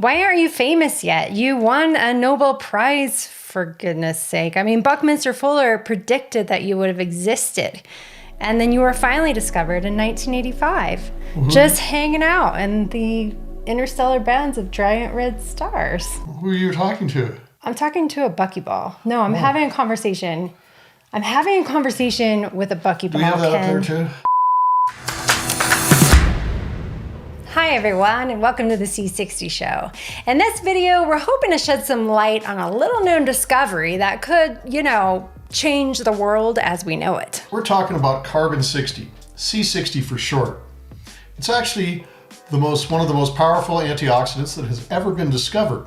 Why aren't you famous yet? You won a Nobel Prize, for goodness sake. I mean, Buckminster Fuller predicted that you would have existed. And then you were finally discovered in 1985, just hanging out in the interstellar bands of giant red stars. Who are you talking to? I'm talking to a buckyball. No, I'm having a conversation. I'm having a conversation with a buckyball. Do we have that up there too? Hi everyone, and welcome to the C60 Show. In this video, we're hoping to shed some light on a little known discovery that could, change the world as we know it. We're talking about carbon 60, C60 for short. It's actually one of the most powerful antioxidants that has ever been discovered,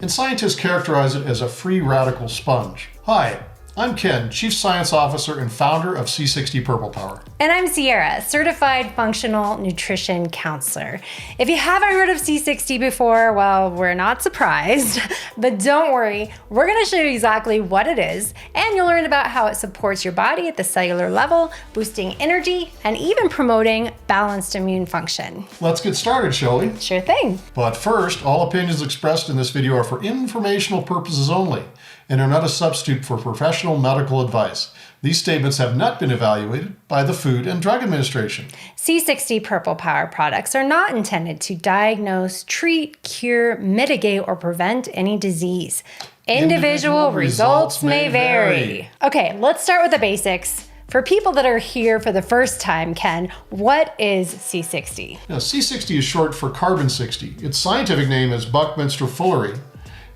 and scientists characterize it as a free radical sponge. Hi, I'm Ken, Chief Science Officer and founder of C60 Purple Power. And I'm Sierra, Certified Functional Nutrition Counselor. If you haven't heard of C60 before, well, we're not surprised, but don't worry, we're gonna show you exactly what it is, and you'll learn about how it supports your body at the cellular level, boosting energy, and even promoting balanced immune function. Let's get started, shall we? Sure thing. But first, all opinions expressed in this video are for informational purposes only, and are not a substitute for professional medical advice. These statements have not been evaluated by the Food and Drug Administration. C60 Purple Power products are not intended to diagnose, treat, cure, mitigate, or prevent any disease. Individual results may vary. Okay, let's start with the basics. For people that are here for the first time, Ken, what is C60? Now, C60 is short for carbon 60. Its scientific name is Buckminster Fulleri,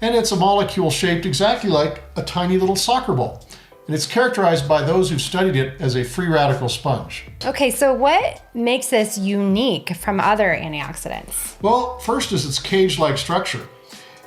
and it's a molecule shaped exactly like a tiny little soccer ball. And it's characterized by those who've studied it as a free radical sponge. Okay, so what makes this unique from other antioxidants? Well, first is its cage-like structure.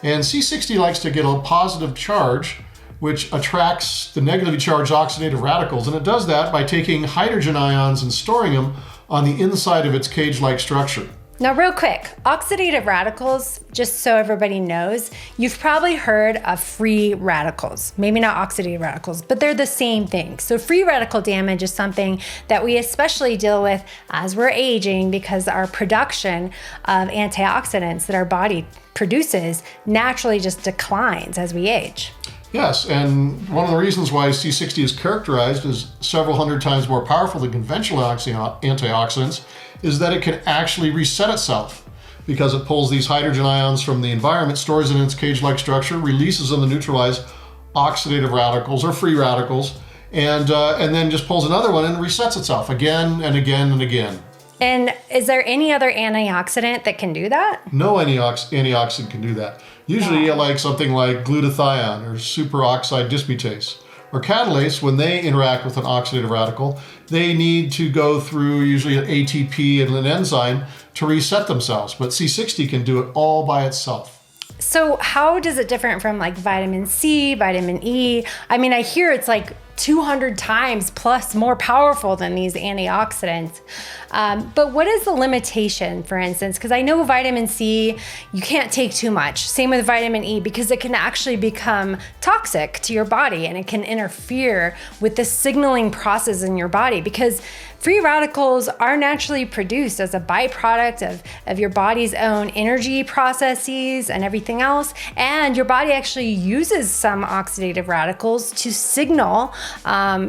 And C60 likes to get a positive charge, which attracts the negatively charged oxidative radicals. And it does that by taking hydrogen ions and storing them on the inside of its cage-like structure. Now, real quick, oxidative radicals, just so everybody knows, you've probably heard of free radicals. Maybe not oxidative radicals, but they're the same thing. So free radical damage is something that we especially deal with as we're aging because our production of antioxidants that our body produces naturally just declines as we age. Yes, and one of the reasons why C60 is characterized as several hundred times more powerful than conventional antioxidants is that it can actually reset itself because it pulls these hydrogen ions from the environment, stores it in its cage-like structure, releases them to neutralize oxidative radicals or free radicals, and then just pulls another one and resets itself again and again and again. And is there any other antioxidant that can do that? No antioxidant can do that. Usually like something like glutathione or superoxide dismutase or catalase, when they interact with an oxidative radical, they need to go through usually an ATP and an enzyme to reset themselves. But C60 can do it all by itself. So how does it different from like vitamin C, vitamin E? I mean, I hear it's like 200 times plus more powerful than these antioxidants. But what is the limitation, for instance? Because I know vitamin C, you can't take too much. Same with vitamin E, because it can actually become toxic to your body and it can interfere with the signaling process in your body, because free radicals are naturally produced as a byproduct of your body's own energy processes and everything else. And your body actually uses some oxidative radicals to signal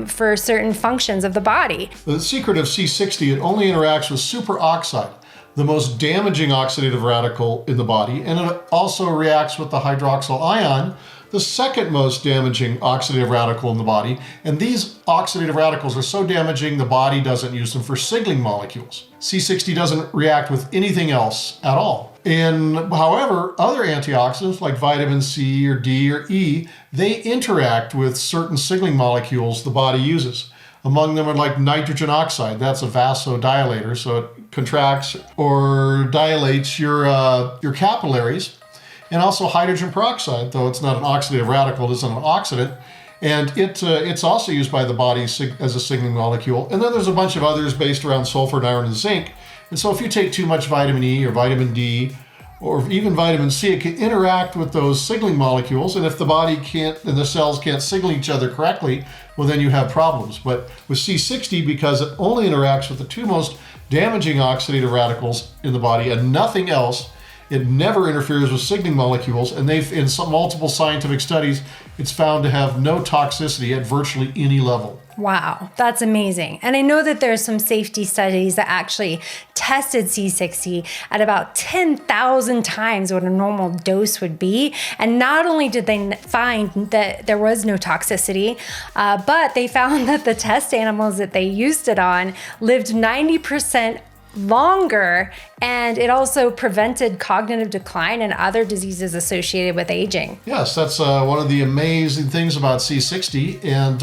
for certain functions of the body. The secret of C60, it only interacts with superoxide, the most damaging oxidative radical in the body, and it also reacts with the hydroxyl ion, the second most damaging oxidative radical in the body. And these oxidative radicals are so damaging the body doesn't use them for signaling molecules. C60 doesn't react with anything else at all. And however, other antioxidants like vitamin C or D or E, they interact with certain signaling molecules the body uses. Among them are like nitrogen oxide. That's a vasodilator, so it contracts or dilates your capillaries. And also hydrogen peroxide, though it's not an oxidative radical, it isn't an oxidant. And it's also used by the body as a signaling molecule. And then there's a bunch of others based around sulfur, iron, and zinc. And so if you take too much vitamin E or vitamin D, or even vitamin C, it can interact with those signaling molecules. And if the body can't, and the cells can't signal each other correctly, well, then you have problems. But with C60, because it only interacts with the two most damaging oxidative radicals in the body and nothing else, It never interferes with signaling molecules, and in some multiple scientific studies, it's found to have no toxicity at virtually any level. Wow, that's amazing. And I know that there's some safety studies that actually tested C60 at about 10,000 times what a normal dose would be. And not only did they find that there was no toxicity, but they found that the test animals that they used it on lived 90% longer, and it also prevented cognitive decline and other diseases associated with aging. Yes, that's one of the amazing things about C60. And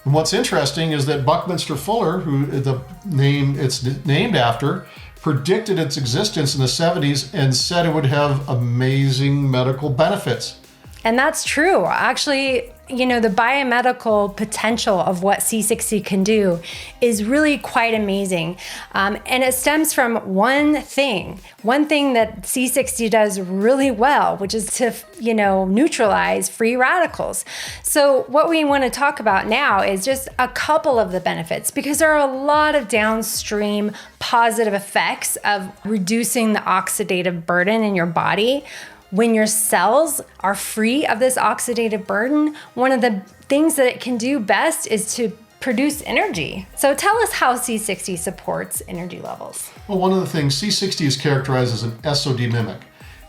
what's interesting is that Buckminster Fuller, who it's named after, predicted its existence in the 70s and said it would have amazing medical benefits. And that's true. Actually, the biomedical potential of what C60 can do is really quite amazing. And it stems from one thing that C60 does really well, which is to, neutralize free radicals. So what we want to talk about now is just a couple of the benefits, because there are a lot of downstream positive effects of reducing the oxidative burden in your body. When your cells are free of this oxidative burden, one of the things that it can do best is to produce energy. So tell us how C60 supports energy levels. Well, one of the things, C60 is characterized as an SOD mimic,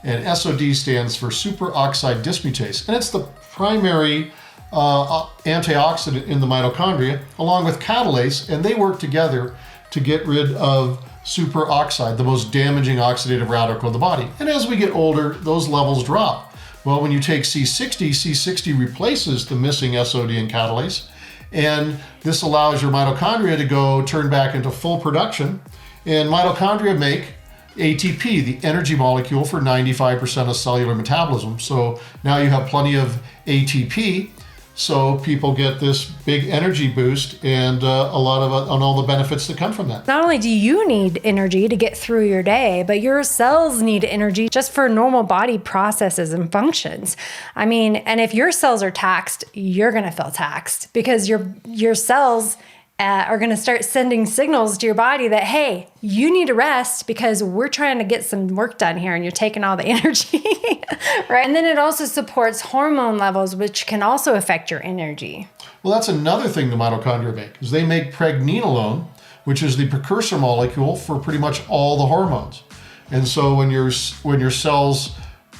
and SOD stands for superoxide dismutase, and it's the primary antioxidant in the mitochondria, along with catalase, and they work together to get rid of superoxide, the most damaging oxidative radical of the body. And as we get older, those levels drop. Well, when you take C60 replaces the missing SOD and catalase, and this allows your mitochondria to turn back into full production. And mitochondria make ATP, the energy molecule for 95% of cellular metabolism. So now you have plenty of ATP, so people get this big energy boost and on all the benefits that come from that. Not only do you need energy to get through your day, but your cells need energy just for normal body processes and functions. And if your cells are taxed, you're going to feel taxed, because your cells are going to start sending signals to your body that, hey, you need to rest because we're trying to get some work done here and you're taking all the energy, right? And then it also supports hormone levels, which can also affect your energy. Well, that's another thing the mitochondria make, is they make pregnenolone, which is the precursor molecule for pretty much all the hormones. And so when your cells'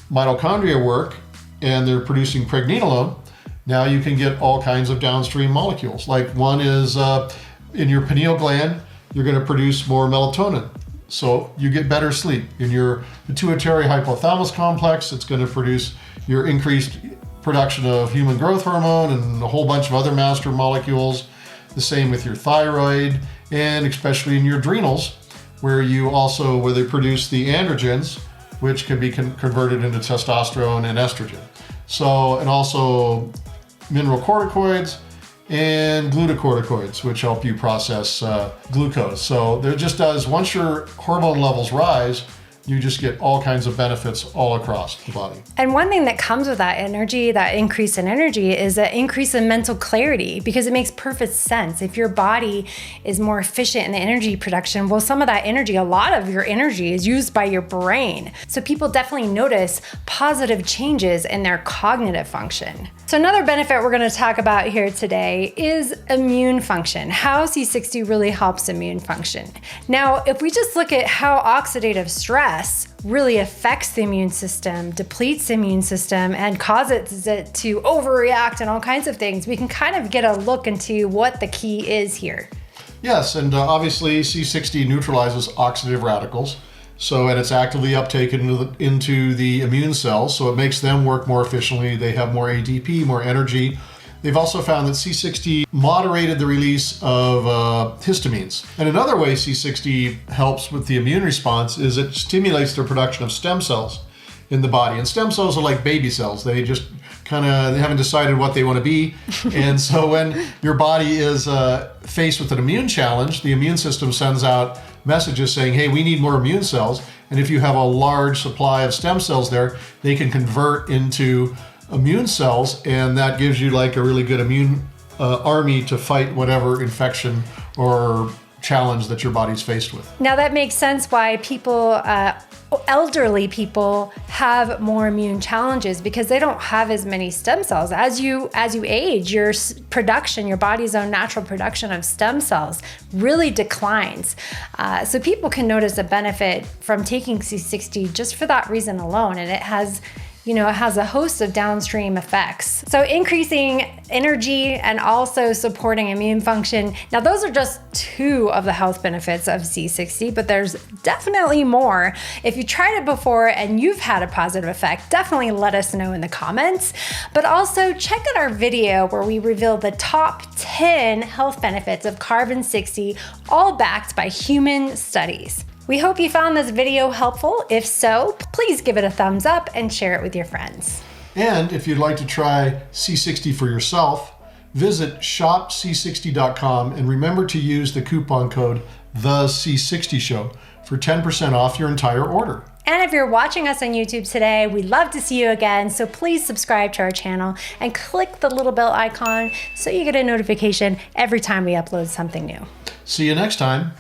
mitochondria work and they're producing pregnenolone, now you can get all kinds of downstream molecules. Like one is in your pineal gland, you're going to produce more melatonin. So you get better sleep. In your pituitary hypothalamus complex, it's going to produce your increased production of human growth hormone and a whole bunch of other master molecules. The same with your thyroid, and especially in your adrenals, where they produce the androgens, which can be converted into testosterone and estrogen. So, and also mineral corticoids and glucocorticoids, which help you process glucose. So there just does, once your hormone levels rise, you just get all kinds of benefits all across the body. And one thing that comes with that energy, that increase in energy, is an increase in mental clarity, because it makes perfect sense. If your body is more efficient in the energy production, well, some of that energy, a lot of your energy is used by your brain. So people definitely notice positive changes in their cognitive function. So another benefit we're going to talk about here today is immune function, how C60 really helps immune function. Now, if we just look at how oxidative stress really affects the immune system, depletes the immune system, and causes it to overreact and all kinds of things, we can kind of get a look into what the key is here. Yes, and obviously C60 neutralizes oxidative radicals. And it's actively uptaken into the immune cells, so it makes them work more efficiently. They have more ATP, more energy. They've also found that C60 moderated the release of histamines. And another way C60 helps with the immune response is it stimulates the production of stem cells in the body. And stem cells are like baby cells. They just they haven't decided what they want to be. And so when your body is faced with an immune challenge, the immune system sends out messages saying, hey, we need more immune cells. And if you have a large supply of stem cells there, they can convert into immune cells, and that gives you like a really good immune army to fight whatever infection or challenge that your body's faced with. Now that makes sense why people, elderly people have more immune challenges, because they don't have as many stem cells. As you age, your production, your body's own natural production of stem cells really declines. So people can notice a benefit from taking C60 just for that reason alone. And it has a host of downstream effects. So increasing energy and also supporting immune function. Now, those are just two of the health benefits of C60, but there's definitely more. If you tried it before and you've had a positive effect, definitely let us know in the comments. But also check out our video where we reveal the top 10 health benefits of Carbon 60, all backed by human studies. We hope you found this video helpful. If so, please give it a thumbs up and share it with your friends. And if you'd like to try C60 for yourself, visit shopc60.com and remember to use the coupon code THEC60 Show for 10% off your entire order. And if you're watching us on YouTube today, we'd love to see you again. So please subscribe to our channel and click the little bell icon so you get a notification every time we upload something new. See you next time.